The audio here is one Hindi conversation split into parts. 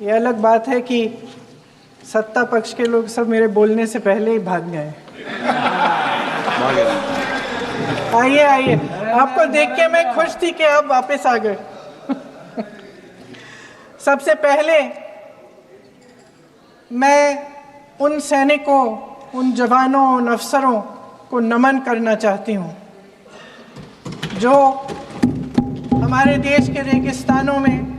ये अलग बात है कि सत्ता पक्ष के लोग सब मेरे बोलने से पहले ही भाग गए। आइए आइए, आपको देख के मैं खुश थी कि आप वापस आ गए। सबसे पहले मैं उन सैनिकों, उन जवानों, उन अफसरों को नमन करना चाहती हूँ जो हमारे देश के रेगिस्तानों में,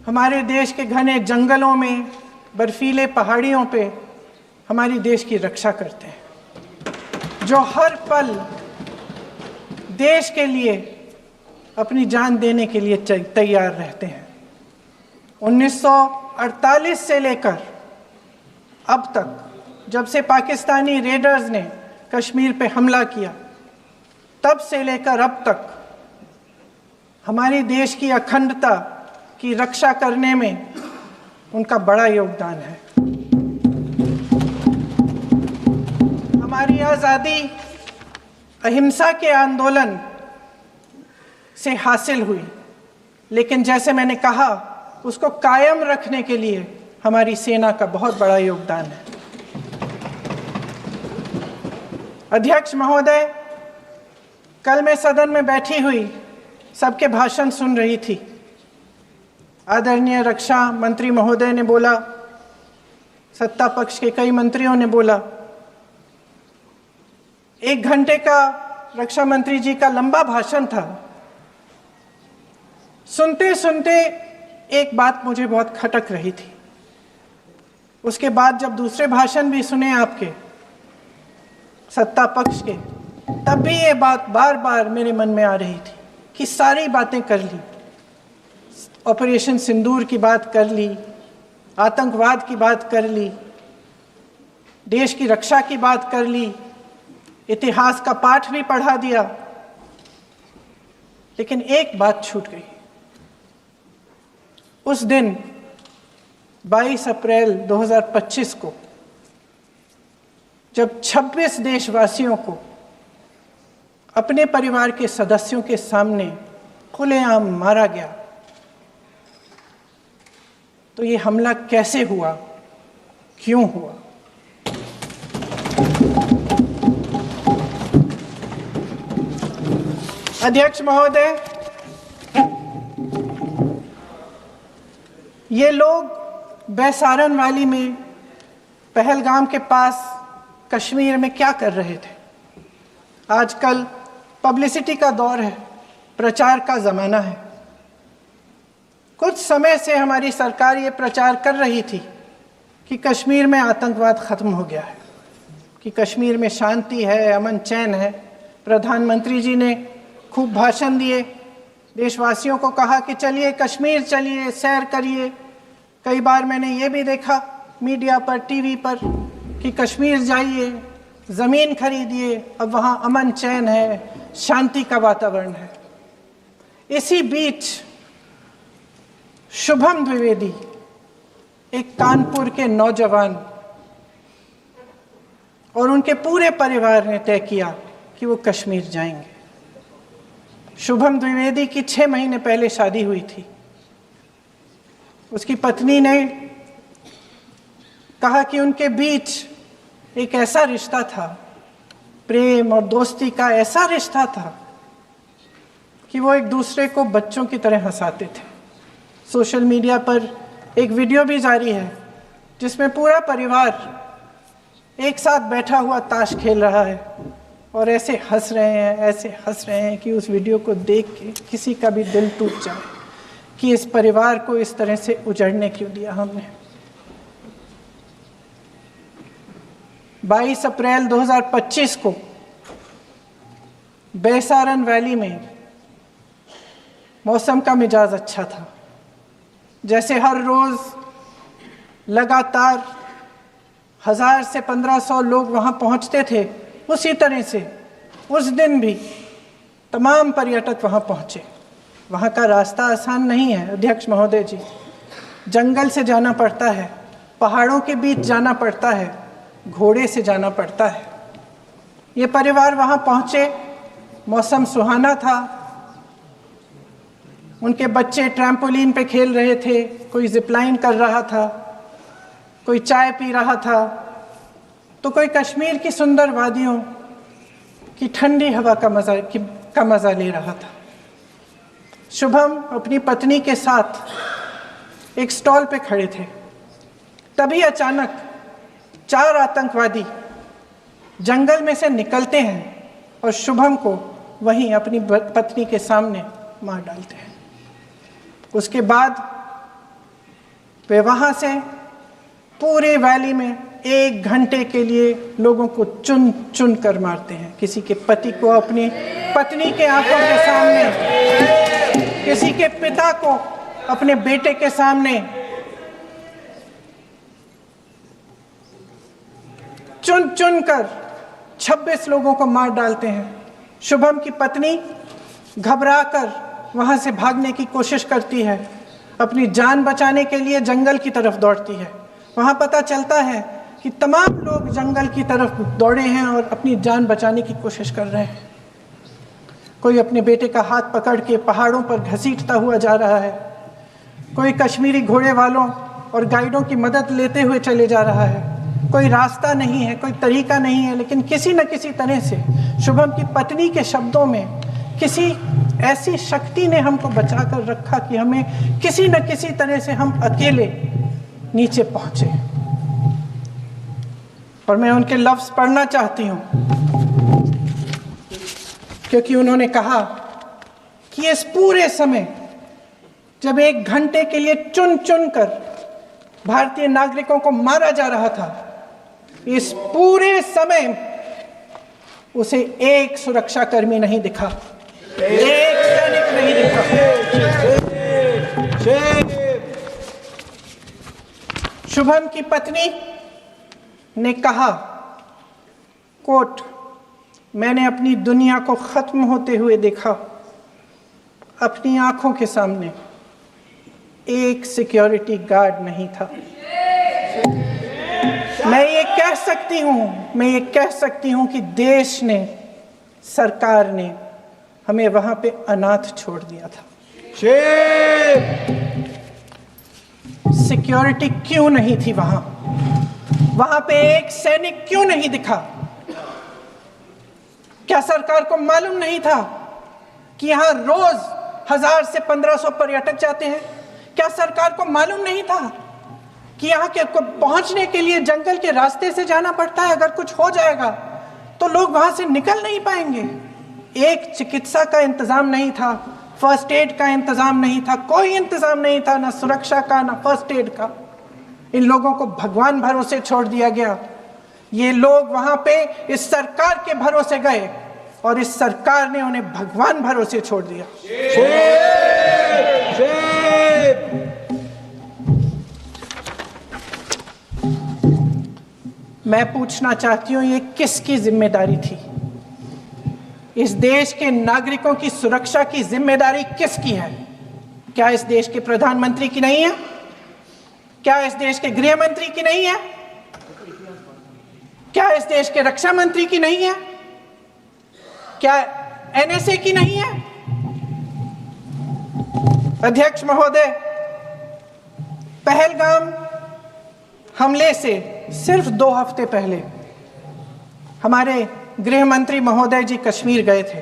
हमारे देश के घने जंगलों में, बर्फीले पहाड़ियों पे हमारी देश की रक्षा करते हैं, जो हर पल देश के लिए अपनी जान देने के लिए तैयार रहते हैं। 1948 से लेकर अब तक, जब से पाकिस्तानी रेडर्स ने कश्मीर पे हमला किया, तब से लेकर अब तक हमारे देश की अखंडता की रक्षा करने में उनका बड़ा योगदान है। हमारी आज़ादी अहिंसा के आंदोलन से हासिल हुई, लेकिन जैसे मैंने कहा, उसको कायम रखने के लिए हमारी सेना का बहुत बड़ा योगदान है। अध्यक्ष महोदय, कल मैं सदन में बैठी हुई सबके भाषण सुन रही थी। आदरणीय रक्षा मंत्री महोदय ने बोला, सत्ता पक्ष के कई मंत्रियों ने बोला। 1 घंटे का रक्षा मंत्री जी का लंबा भाषण था। सुनते सुनते एक बात मुझे बहुत खटक रही थी। उसके बाद जब दूसरे भाषण भी सुने आपके सत्ता पक्ष के, तब भी ये बात बार बार मेरे मन में आ रही थी कि सारी बातें कर ली, ऑपरेशन सिंदूर की बात कर ली, आतंकवाद की बात कर ली, देश की रक्षा की बात कर ली, इतिहास का पाठ भी पढ़ा दिया, लेकिन एक बात छूट गई। उस दिन 22 अप्रैल 2025 को जब 26 देशवासियों को अपने परिवार के सदस्यों के सामने खुलेआम मारा गया, तो ये हमला कैसे हुआ, क्यों हुआ? अध्यक्ष महोदय, ये लोग बैसारन वैली में, पहलगाम के पास कश्मीर में क्या कर रहे थे? आजकल पब्लिसिटी का दौर है, प्रचार का ज़माना है। कुछ समय से हमारी सरकार ये प्रचार कर रही थी कि कश्मीर में आतंकवाद ख़त्म हो गया है, कि कश्मीर में शांति है, अमन चैन है। प्रधानमंत्री जी ने खूब भाषण दिए, देशवासियों को कहा कि चलिए कश्मीर चलिए, सैर करिए। कई बार मैंने ये भी देखा मीडिया पर, टीवी पर, कि कश्मीर जाइए, ज़मीन खरीदिए, अब वहाँ अमन चैन है, शांति का वातावरण है। इसी बीच शुभम द्विवेदी, एक कानपुर के नौजवान, और उनके पूरे परिवार ने तय किया कि वो कश्मीर जाएंगे। शुभम द्विवेदी की 6 महीने पहले शादी हुई थी। उसकी पत्नी ने कहा कि उनके बीच एक ऐसा रिश्ता था, प्रेम और दोस्ती का ऐसा रिश्ता था कि वो एक दूसरे को बच्चों की तरह हंसाते थे। सोशल मीडिया पर एक वीडियो भी जारी है जिसमें पूरा परिवार एक साथ बैठा हुआ ताश खेल रहा है और ऐसे हंस रहे हैं, ऐसे हंस रहे हैं कि उस वीडियो को देख के किसी का भी दिल टूट जाए कि इस परिवार को इस तरह से उजड़ने क्यों दिया हमने। 22 अप्रैल 2025 को बैसारन वैली में मौसम का मिजाज अच्छा था। जैसे हर रोज़ लगातार 1000 से 1500 लोग वहाँ पहुँचते थे, उसी तरह से उस दिन भी तमाम पर्यटक वहाँ पहुँचे। वहाँ का रास्ता आसान नहीं है अध्यक्ष महोदय जी, जंगल से जाना पड़ता है, पहाड़ों के बीच जाना पड़ता है, घोड़े से जाना पड़ता है। ये परिवार वहाँ पहुँचे, मौसम सुहाना था, उनके बच्चे ट्रैम्पोलिन पे खेल रहे थे, कोई जिपलाइन कर रहा था, कोई चाय पी रहा था, तो कोई कश्मीर की सुंदर वादियों की ठंडी हवा का मज़ा ले रहा था। शुभम अपनी पत्नी के साथ एक स्टॉल पे खड़े थे। तभी अचानक 4 आतंकवादी जंगल में से निकलते हैं और शुभम को वहीं अपनी पत्नी के सामने मार डालते हैं। उसके बाद वे वहाँ से पूरे वैली में 1 घंटे के लिए लोगों को चुन चुन कर मारते हैं। किसी के पति को अपनी पत्नी के आंखों के सामने, किसी के पिता को अपने बेटे के सामने, चुन चुन कर 26 लोगों को मार डालते हैं। शुभम की पत्नी घबराकर वहां से भागने की कोशिश करती है, अपनी जान बचाने के लिए जंगल की तरफ दौड़ती है। वहां पता चलता है कि तमाम लोग जंगल की तरफ दौड़े हैं और अपनी जान बचाने की कोशिश कर रहे हैं। कोई अपने बेटे का हाथ पकड़ के पहाड़ों पर घसीटता हुआ जा रहा है, कोई कश्मीरी घोड़े वालों और गाइडों की मदद लेते हुए चले जा रहा है। कोई रास्ता नहीं है, कोई तरीका नहीं है, लेकिन किसी न किसी तरह से शुभम की पत्नी के शब्दों में किसी ऐसी शक्ति ने हमको बचा कर रखा कि हमें किसी न किसी तरह से हम अकेले नीचे पहुंचे। और मैं उनके लफ्ज पढ़ना चाहती हूं, क्योंकि उन्होंने कहा कि इस पूरे समय जब 1 घंटे के लिए चुन चुन कर भारतीय नागरिकों को मारा जा रहा था, इस पूरे समय उसे एक सुरक्षाकर्मी नहीं दिखा, एक सैनिक नहीं दिखा। शुभम की पत्नी ने कहा, कोट, मैंने अपनी दुनिया को खत्म होते हुए देखा। अपनी आंखों के सामने एक सिक्योरिटी गार्ड नहीं था। मैं ये कह सकती हूं कि देश ने, सरकार ने हमें वहां पे अनाथ छोड़ दिया था। सिक्योरिटी क्यों नहीं थी वहां? वहां पे एक सैनिक क्यों नहीं दिखा? क्या सरकार को मालूम नहीं था कि यहां रोज 1000 से 1500 पर्यटक जाते हैं? क्या सरकार को मालूम नहीं था कि यहाँ के को पहुंचने के लिए जंगल के रास्ते से जाना पड़ता है? अगर कुछ हो जाएगा तो लोग वहां से निकल नहीं पाएंगे। एक चिकित्सा का इंतजाम नहीं था, फर्स्ट एड का इंतजाम नहीं था, कोई इंतजाम नहीं था, ना सुरक्षा का ना फर्स्ट एड का। इन लोगों को भगवान भरोसे छोड़ दिया गया। ये लोग वहां पे इस सरकार के भरोसे गए और इस सरकार ने उन्हें भगवान भरोसे छोड़ दिया। मैं पूछना चाहती हूं, ये किसकी जिम्मेदारी थी? इस देश के नागरिकों की सुरक्षा की जिम्मेदारी किसकी है? क्या इस देश के प्रधानमंत्री की नहीं है? क्या इस देश के गृह मंत्री की नहीं है? क्या इस देश के रक्षा मंत्री की नहीं है? क्या एनएसए की नहीं है? अध्यक्ष महोदय, पहलगाम हमले से सिर्फ 2 हफ्ते पहले हमारे गृह मंत्री महोदय जी कश्मीर गए थे।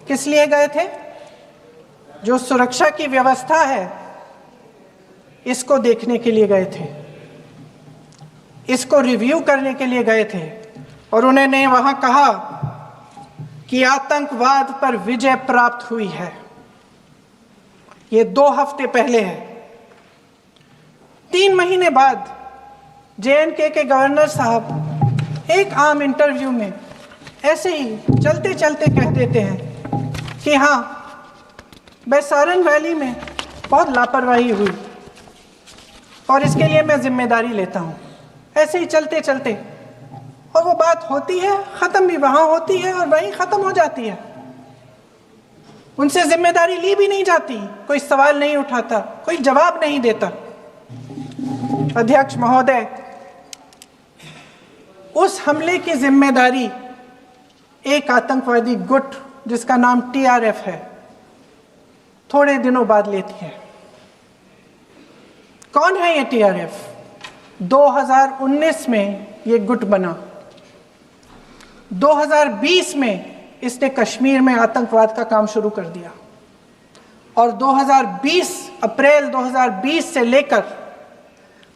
किस लिए गए थे? जो सुरक्षा की व्यवस्था है इसको देखने के लिए गए थे, इसको रिव्यू करने के लिए गए थे। और उन्होंने वहां कहा कि आतंकवाद पर विजय प्राप्त हुई है। ये 2 हफ्ते पहले है। 3 महीने बाद JNK के गवर्नर साहब एक आम इंटरव्यू में ऐसे ही चलते चलते कह देते हैं कि हाँ, बैसारन वैली में बहुत लापरवाही हुई और इसके लिए मैं जिम्मेदारी लेता हूँ। ऐसे ही चलते चलते, और वो बात होती है, ख़त्म भी वहाँ होती है और वहीं ख़त्म हो जाती है। उनसे जिम्मेदारी ली भी नहीं जाती, कोई सवाल नहीं उठाता, कोई जवाब नहीं देता। अध्यक्ष महोदय, उस हमले की जिम्मेदारी एक आतंकवादी गुट जिसका नाम TRF है, थोड़े दिनों बाद लेती है। कौन है ये टीआरएफ? 2019 में ये गुट बना, 2020 में इसने कश्मीर में आतंकवाद का काम शुरू कर दिया और 2020 अप्रैल 2020 से लेकर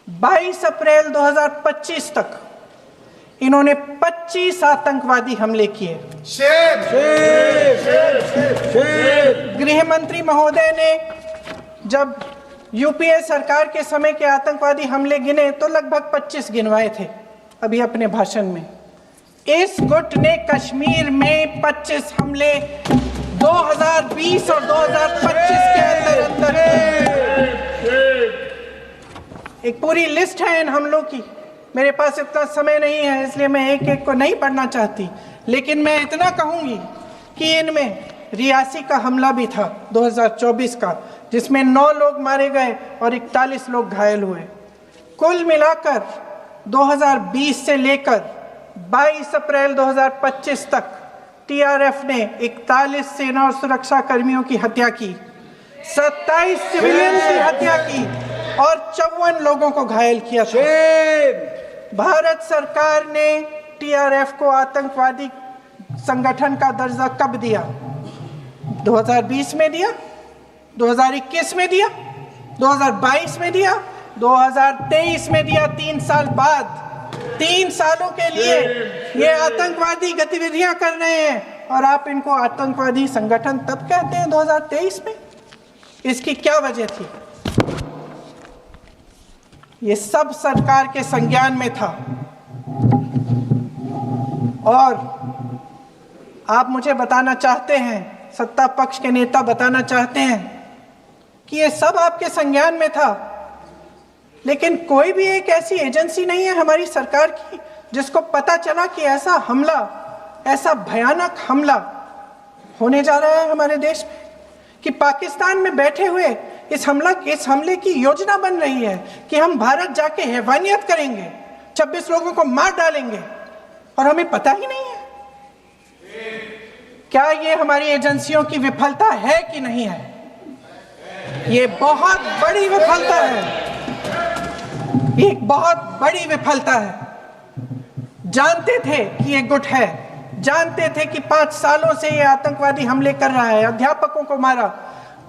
22 अप्रैल 2025 तक इन्होंने 25 आतंकवादी हमले किए। गृह मंत्री महोदय ने जब यूपीए सरकार के समय के आतंकवादी हमले गिने तो लगभग 25 गिनवाए थे अभी अपने भाषण में। इस गुट ने कश्मीर में 25 हमले 2020 और 2025 के अंदर एक पूरी लिस्ट है इन हमलों की। मेरे पास इतना समय नहीं है इसलिए मैं एक एक को नहीं पढ़ना चाहती, लेकिन मैं इतना कहूंगी कि इनमें रियासी का हमला भी था 2024 का, जिसमें 9 लोग मारे गए और 41 लोग घायल हुए। कुल मिलाकर 2020 से लेकर 22 अप्रैल 2025 तक टीआरएफ ने 41 सेना और सुरक्षा कर्मियों की हत्या की, 27 सिविलियन की हत्या की और 54 लोगों को घायल किया था। भारत सरकार ने टीआरएफ को आतंकवादी संगठन का दर्जा कब दिया? 2020 में दिया, 2021 में दिया, 2022 में दिया, 2023 में दिया। 3 साल बाद, 3 सालों के लिए ये आतंकवादी गतिविधियां कर रहे हैं और आप इनको आतंकवादी संगठन तब कहते हैं 2023 में। इसकी क्या वजह थी? ये सब सरकार के संज्ञान में था और आप मुझे बताना चाहते हैं, सत्ता पक्ष के नेता बताना चाहते हैं कि ये सब आपके संज्ञान में था, लेकिन कोई भी एक ऐसी एजेंसी नहीं है हमारी सरकार की जिसको पता चला कि ऐसा हमला, ऐसा भयानक हमला होने जा रहा है हमारे देश में, कि पाकिस्तान में बैठे हुए इस हमले की योजना बन रही है कि हम भारत जाके हैवानियत करेंगे, 26 लोगों को मार डालेंगे और हमें पता ही नहीं है। क्या ये हमारी एजेंसियों की विफलता है कि नहीं है? ये बहुत बड़ी विफलता है, एक बहुत बड़ी विफलता है। जानते थे कि ये गुट है, जानते थे कि 5 सालों से ये आतंकवादी हमले कर रहा है, अध्यापकों को मारा,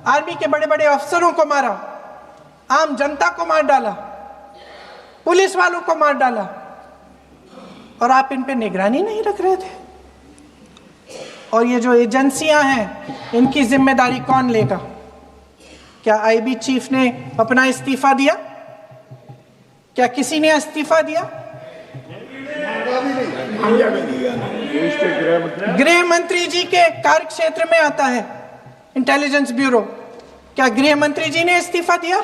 आर्मी के बड़े बड़े अफसरों को मारा, आम जनता को मार डाला, पुलिस वालों को मार डाला, और आप इन पे निगरानी नहीं रख रहे थे। और ये जो एजेंसियां हैं इनकी जिम्मेदारी कौन लेगा? क्या आईबी चीफ ने अपना इस्तीफा दिया? क्या किसी ने इस्तीफा दिया? गृह मंत्री जी के कार्य क्षेत्र में आता है इंटेलिजेंस ब्यूरो। क्या गृह मंत्री जी ने इस्तीफा दिया?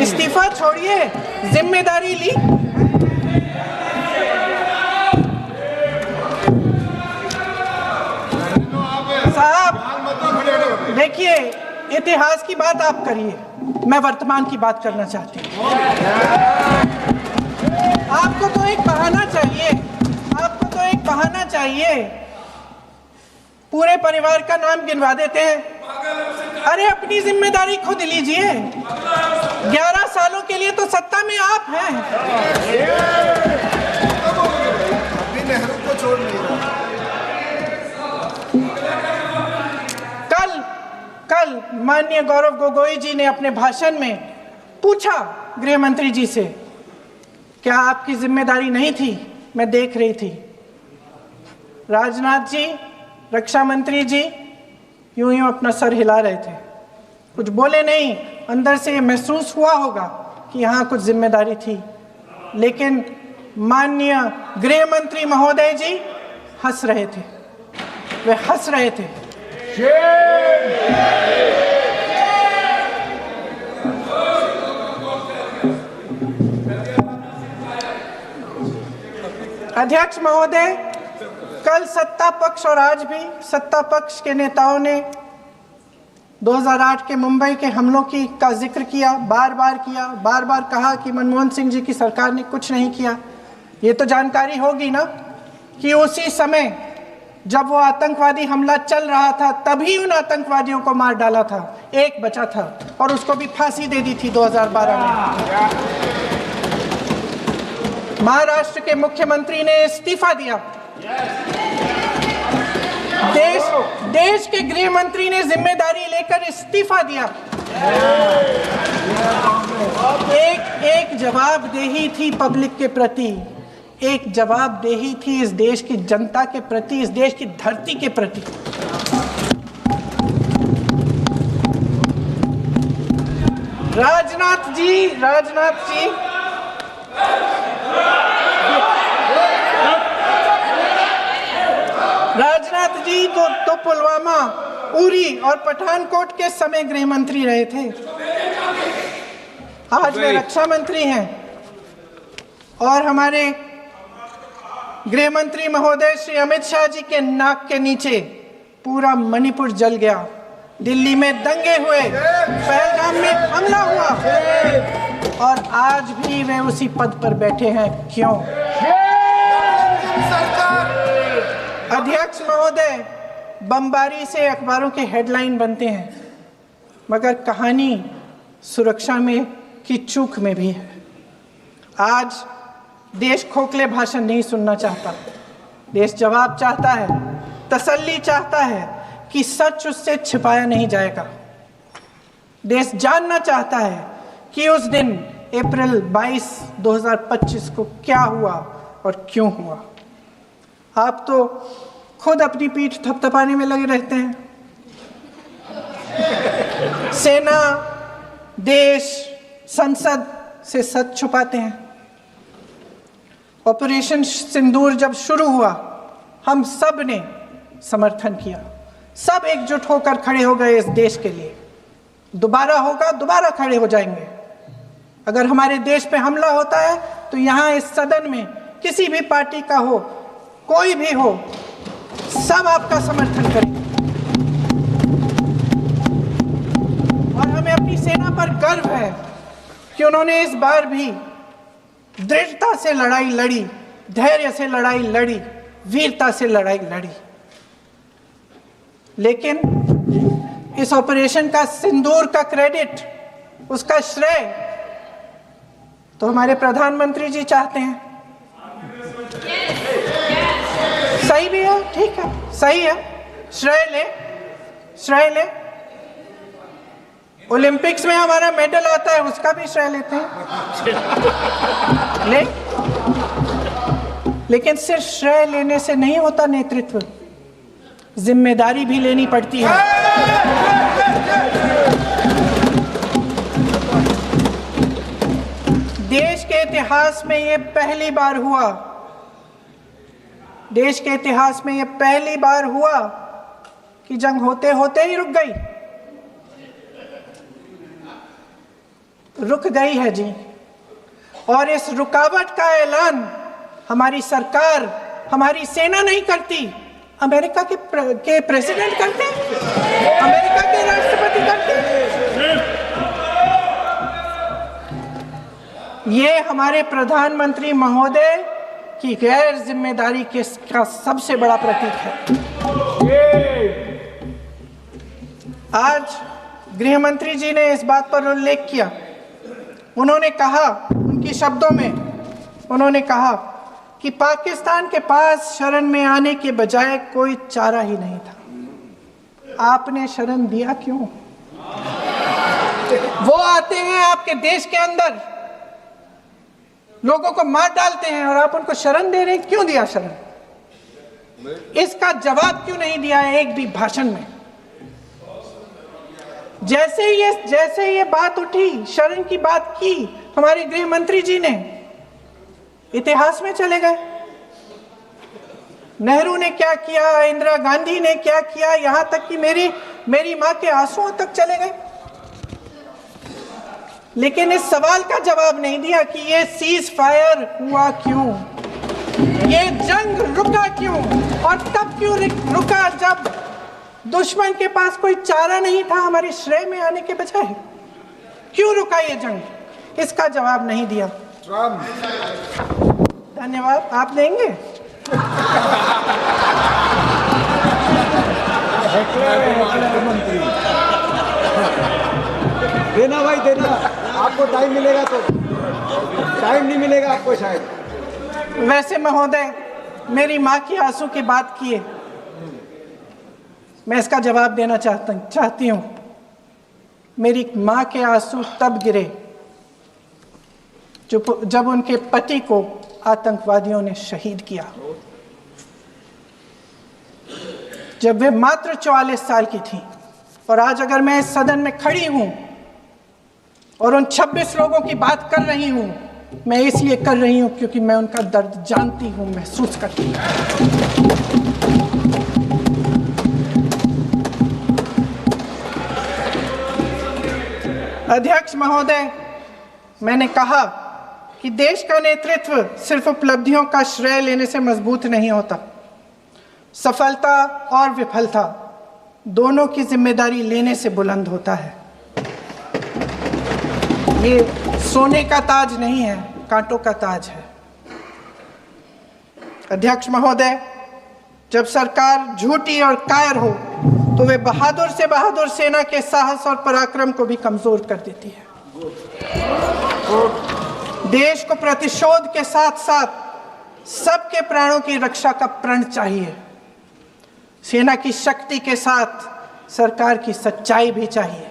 इस्तीफा छोड़िए, जिम्मेदारी ली। साहब देखिए, इतिहास की बात आप करिए, मैं वर्तमान की बात करना चाहती हूँ। आपको तो एक बहाना चाहिए, आपको तो एक बहाना चाहिए। पूरे परिवार का नाम गिनवा देते हैं। अरे अपनी जिम्मेदारी खुद लीजिए। 11 सालों के लिए तो सत्ता में आप हैं। अभी नेहरू को छोड़ नहीं रहा। कल माननीय गौरव गोगोई जी ने अपने भाषण में पूछा गृह मंत्री जी से, क्या आपकी जिम्मेदारी नहीं थी? मैं देख रही थी। राजनाथ जी, रक्षा मंत्री जी यूं यूं अपना सर हिला रहे थे, कुछ बोले नहीं। अंदर से ये महसूस हुआ होगा कि यहाँ कुछ जिम्मेदारी थी, लेकिन माननीय गृह मंत्री महोदय जी हंस रहे थे, वे हंस रहे थे। अध्यक्ष महोदय, कल सत्ता पक्ष और आज भी सत्ता पक्ष के नेताओं ने 2008 के मुंबई के हमलों का जिक्र किया, बार बार कहा कि मनमोहन सिंह जी की सरकार ने कुछ नहीं किया। ये तो जानकारी होगी ना कि उसी समय जब वो आतंकवादी हमला चल रहा था तभी उन आतंकवादियों को मार डाला था, एक बचा था और उसको भी फांसी दे दी थी 2012 में। महाराष्ट्र के मुख्यमंत्री ने इस्तीफा दिया। देश के गृह मंत्री ने जिम्मेदारी लेकर इस्तीफा दिया। एक जवाबदेही थी पब्लिक के प्रति, एक जवाबदेही थी इस देश की जनता के प्रति, इस देश की धरती के प्रति। राजनाथ जी तो पुलवामा, उरी और पठानकोट के समय गृह मंत्री रहे थे। आज वे रक्षा मंत्री हैं और हमारे गृह मंत्री महोदय श्री अमित शाह जी के नाक के नीचे पूरा मणिपुर जल गया, दिल्ली में दंगे हुए, पहलगाम में हमला हुआ और आज भी वे उसी पद पर बैठे हैं। क्यों? अध्यक्ष महोदय, बमबारी से अखबारों के हेडलाइन बनते हैं, मगर कहानी सुरक्षा में की चूक में भी है। आज देश खोखले भाषण नहीं सुनना चाहता, देश जवाब चाहता है, तसल्ली चाहता है कि सच उससे छिपाया नहीं जाएगा। देश जानना चाहता है कि उस दिन अप्रैल 22, 2025 को क्या हुआ और क्यों हुआ। आप तो खुद अपनी पीठ थपथपाने में लगे रहते हैं। सेना, देश, संसद से सच छुपाते हैं। ऑपरेशन सिंदूर जब शुरू हुआ, हम सब ने समर्थन किया, सब एकजुट होकर खड़े हो गए इस देश के लिए। दोबारा होगा, दोबारा खड़े हो जाएंगे। अगर हमारे देश पे हमला होता है तो यहाँ इस सदन में किसी भी पार्टी का हो, कोई भी हो, सब आपका समर्थन करेंगे। और हमें अपनी सेना पर गर्व है कि उन्होंने इस बार भी दृढ़ता से लड़ाई लड़ी, धैर्य से लड़ाई लड़ी, वीरता से लड़ाई लड़ी। लेकिन इस ऑपरेशन का सिंदूर का क्रेडिट, उसका श्रेय तो हमारे प्रधानमंत्री जी चाहते हैं। सही भी है, ठीक है, सही है, श्रेय ले। ओलंपिक्स में हमारा मेडल आता है, उसका भी श्रेय लेते हैं। लेकिन सिर्फ श्रेय लेने से नहीं होता नेतृत्व, जिम्मेदारी भी लेनी पड़ती है। देश के इतिहास में ये पहली बार हुआ, देश के इतिहास में ये पहली बार हुआ कि जंग होते होते ही रुक गई है जी। और इस रुकावट का ऐलान हमारी सरकार, हमारी सेना नहीं करती, अमेरिका के प्रेसिडेंट करते हैं, अमेरिका के राष्ट्रपति करते हैं। ये हमारे प्रधानमंत्री महोदय की गैर जिम्मेदारी का सबसे बड़ा प्रतीक है। आज गृह मंत्री जी ने इस बात पर उल्लेख किया। उन्होंने कहा, उनके शब्दों में उन्होंने कहा कि पाकिस्तान के पास शरण में आने के बजाय कोई चारा ही नहीं था। आपने शरण दिया क्यों? वो आते हैं आपके देश के अंदर, लोगों को मार डालते हैं और आप उनको शरण दे रहे हैं। क्यों दिया शरण? इसका जवाब क्यों नहीं दिया एक भी भाषण में? जैसे ये बात उठी, शरण की बात की, हमारे गृह मंत्री जी ने इतिहास में चले गए। नेहरू ने क्या किया, इंदिरा गांधी ने क्या किया, यहां तक कि मेरी मां के आंसुओं तक चले गए। लेकिन इस सवाल का जवाब नहीं दिया कि ये सीज फायर हुआ क्यों, ये जंग रुका क्यों, और तब क्यों रुका जब दुश्मन के पास कोई चारा नहीं था हमारे श्रेय में आने के बजाय। क्यों रुका ये जंग? इसका जवाब नहीं दिया। धन्यवाद। आप देंगे? मंत्री देना भाई देना, आपको टाइम मिलेगा तो, टाइम नहीं मिलेगा आपको शायद। वैसे महोदय, मेरी माँ की आंसू की बात किए, मैं इसका जवाब देना चाहती हूँ। मेरी माँ के आंसू तब गिरे जब उनके पति को आतंकवादियों ने शहीद किया, जब वे मात्र 44 साल की थी। और आज अगर मैं इस सदन में खड़ी हूं और उन 26 लोगों की बात कर रही हूं, मैं इसलिए कर रही हूं क्योंकि मैं उनका दर्द जानती हूं, महसूस करती हूं। अध्यक्ष महोदय, मैंने कहा कि देश का नेतृत्व सिर्फ उपलब्धियों का श्रेय लेने से मजबूत नहीं होता। सफलता और विफलता दोनों की जिम्मेदारी लेने से बुलंद होता है। ये सोने का ताज नहीं है, कांटों का ताज है। अध्यक्ष महोदय, जब सरकार झूठी और कायर हो तो वे बहादुर से बहादुर सेना के साहस और पराक्रम को भी कमजोर कर देती है। देश को प्रतिशोध के साथ साथ सबके प्राणों की रक्षा का प्रण चाहिए। सेना की शक्ति के साथ सरकार की सच्चाई भी चाहिए।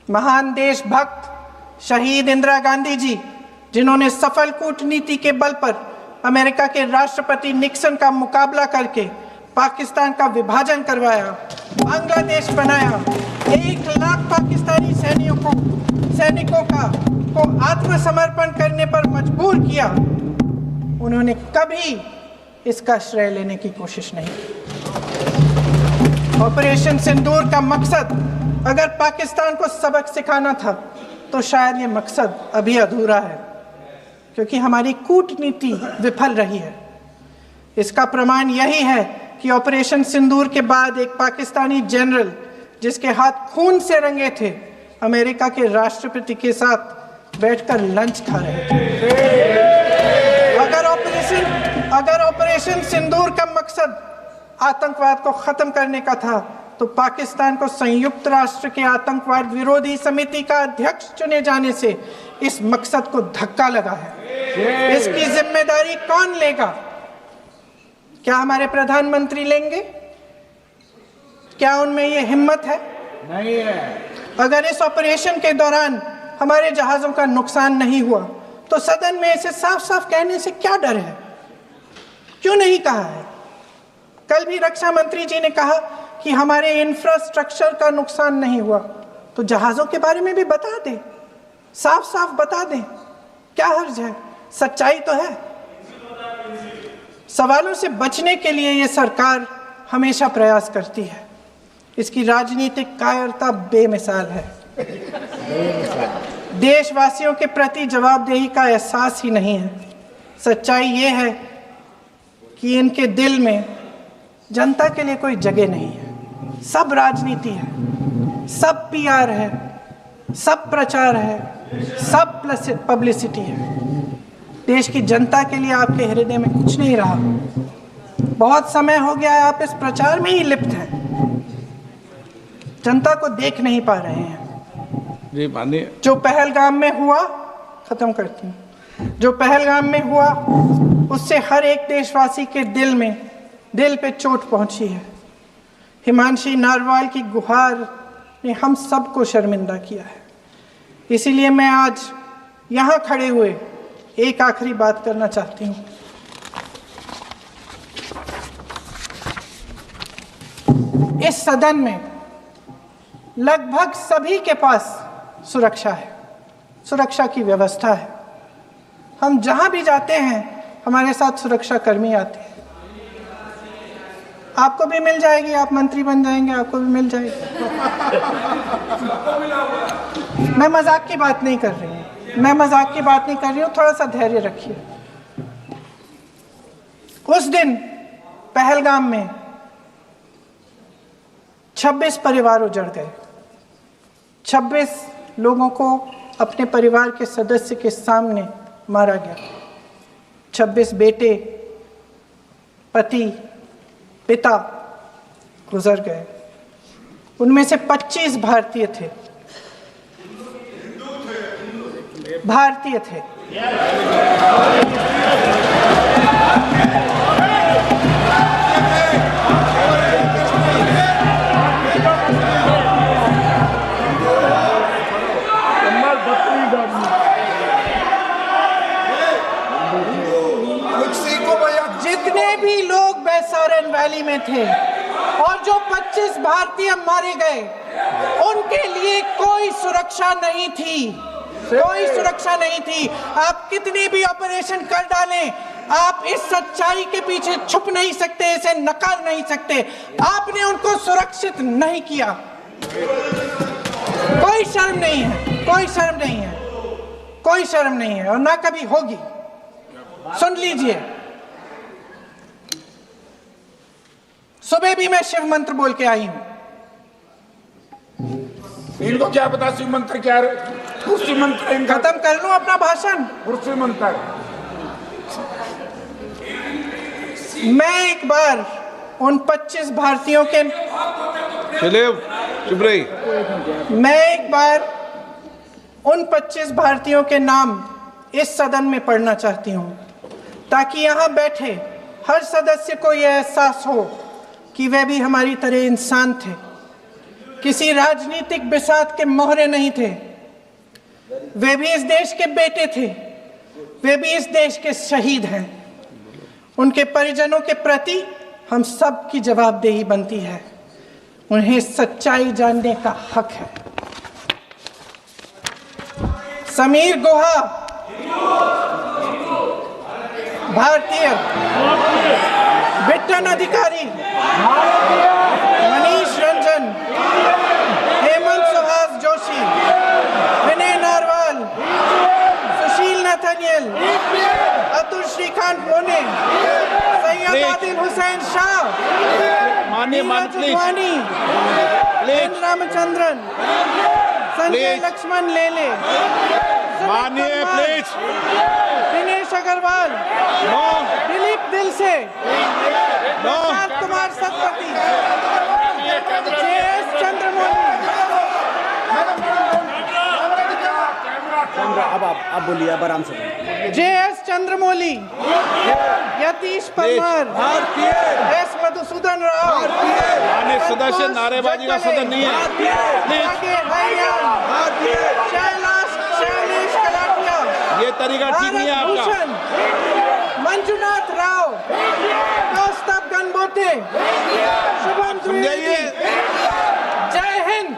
महान देशभक्त शहीद इंदिरा गांधी जी, जिन्होंने सफल कूटनीति के बल पर अमेरिका के राष्ट्रपति निक्सन का मुकाबला करके पाकिस्तान का विभाजन करवाया, बांग्लादेश बनाया, 1 लाख पाकिस्तानी सैनिकों को आत्मसमर्पण करने पर मजबूर किया, उन्होंने कभी इसका श्रेय लेने की कोशिश नहीं की। ऑपरेशन सिंदूर का मकसद अगर पाकिस्तान को सबक सिखाना था तो शायद ये मकसद अभी अधूरा है, क्योंकि हमारी कूटनीति विफल रही है। इसका प्रमाण यही है कि ऑपरेशन सिंदूर के बाद एक पाकिस्तानी जनरल, जिसके हाथ खून से रंगे थे, अमेरिका के राष्ट्रपति के साथ बैठकर लंच खा रहे थे। अगर ऑपरेशन सिंदूर का मकसद आतंकवाद को खत्म करने का था तो पाकिस्तान को संयुक्त राष्ट्र के आतंकवाद विरोधी समिति का अध्यक्ष चुने जाने से इस मकसद को धक्का लगा है। इसकी जिम्मेदारी कौन लेगा? क्या हमारे प्रधानमंत्री लेंगे? क्या उनमें ये हिम्मत है? नहीं है। अगर इस ऑपरेशन के दौरान हमारे जहाजों का नुकसान नहीं हुआ तो सदन में इसे साफ साफ कहने से क्या डर है? क्यों नहीं कहा है? कल भी रक्षा मंत्री जी ने कहा कि हमारे इंफ्रास्ट्रक्चर का नुकसान नहीं हुआ, तो जहाजों के बारे में भी बता दें, साफ साफ बता दें, क्या हर्ज है? सच्चाई तो है। सवालों से बचने के लिए ये सरकार हमेशा प्रयास करती है। इसकी राजनीतिक कायरता बेमिसाल है। देशवासियों के प्रति जवाबदेही का एहसास ही नहीं है। सच्चाई ये है कि इनके दिल में जनता के लिए कोई जगह नहीं है। सब राजनीति है, सब पीआर है, सब प्रचार है, सब पब्लिसिटी है। देश की जनता के लिए आपके हृदय में कुछ नहीं रहा। बहुत समय हो गया है आप इस प्रचार में ही लिप्त हैं, जनता को देख नहीं पा रहे हैं। जी मानिए। जो पहलगाम में हुआ, खत्म करती हूँ, जो पहलगाम में हुआ उससे हर एक देशवासी के दिल पे चोट पहुंची है। हिमांशी नारवाल की गुहार ने हम सबको शर्मिंदा किया है। इसीलिए मैं आज यहाँ खड़े हुए एक आखिरी बात करना चाहती हूँ। इस सदन में लगभग सभी के पास सुरक्षा है, सुरक्षा की व्यवस्था है। हम जहां भी जाते हैं हमारे साथ सुरक्षा कर्मी आते हैं। आपको भी मिल जाएगी, आप मंत्री बन जाएंगे, आपको भी मिल जाएगी। मैं मजाक की बात नहीं कर रही हूँ, थोड़ा सा धैर्य रखिए। उस दिन पहलगाम में 26 परिवार उजड़ गए। 26 लोगों को अपने परिवार के सदस्य के सामने मारा गया। 26 बेटे, पति, पिता, गुजर गए। उनमें से 25 भारतीय थे। भारतीय थे। जितने भी लोग बैसारन वैली में थे और जो 25 भारतीय मारे गए, उनके लिए कोई सुरक्षा नहीं थी, कोई सुरक्षा नहीं थी। आप कितनी भी ऑपरेशन कर डालें, आप इस सच्चाई के पीछे छुप नहीं सकते, इसे नकार नहीं सकते। आपने उनको सुरक्षित नहीं किया। कोई शर्म नहीं है, कोई शर्म नहीं है, कोई शर्म नहीं है और ना कभी होगी। सुन लीजिए, सुबह भी मैं शिव मंत्र बोल के आई हूं। इनको क्या पता शिव मंत्र क्या है? शिव मंत्र खत्म कर लूं अपना भाषण। शिव मंत्र मैं एक बार उन 25 भारतीयों के मैं एक बार उन 25 भारतीयों के नाम इस सदन में पढ़ना चाहती हूं, ताकि यहां बैठे हर सदस्य को यह एहसास हो कि वे भी हमारी तरह इंसान थे, किसी राजनीतिक बिसात के मोहरे नहीं थे। वे भी इस देश के बेटे थे, वे भी इस देश के शहीद हैं। उनके परिजनों के प्रति हम सब की जवाबदेही बनती है। उन्हें सच्चाई जानने का हक है। समीर गुहा भारतीय, बिट्टन अधिकारी, मनीष रंजन, हेमंत सुहास जोशी, विनय नारवाल, सुशील नथनियल, अतुल श्रीकांत मोने, सैयद आदिल हुसैन शाह, नीरज उद्वानी, एन रामचंद्रन, संजय लक्ष्मण लेले, मानिए प्लीज, दिनेश अग्रवाल, दिलीप दिल से, प्रशांत कुमार सतपति, JS चंद्रमौली। अब आप बोलिए, अब आराम से बोलिए। JS चंद्रमौली, यतीश परमार, S मधुसूदन राव, सदस्य नारेबाजी का सदन नहीं है। शैलेश कलाटिया, ये तरीका ठीक नहीं है आपका। मंजुनाथ राव, कौस्तभ गनबोटे, शुभम द्विवेदी। जय हिंद।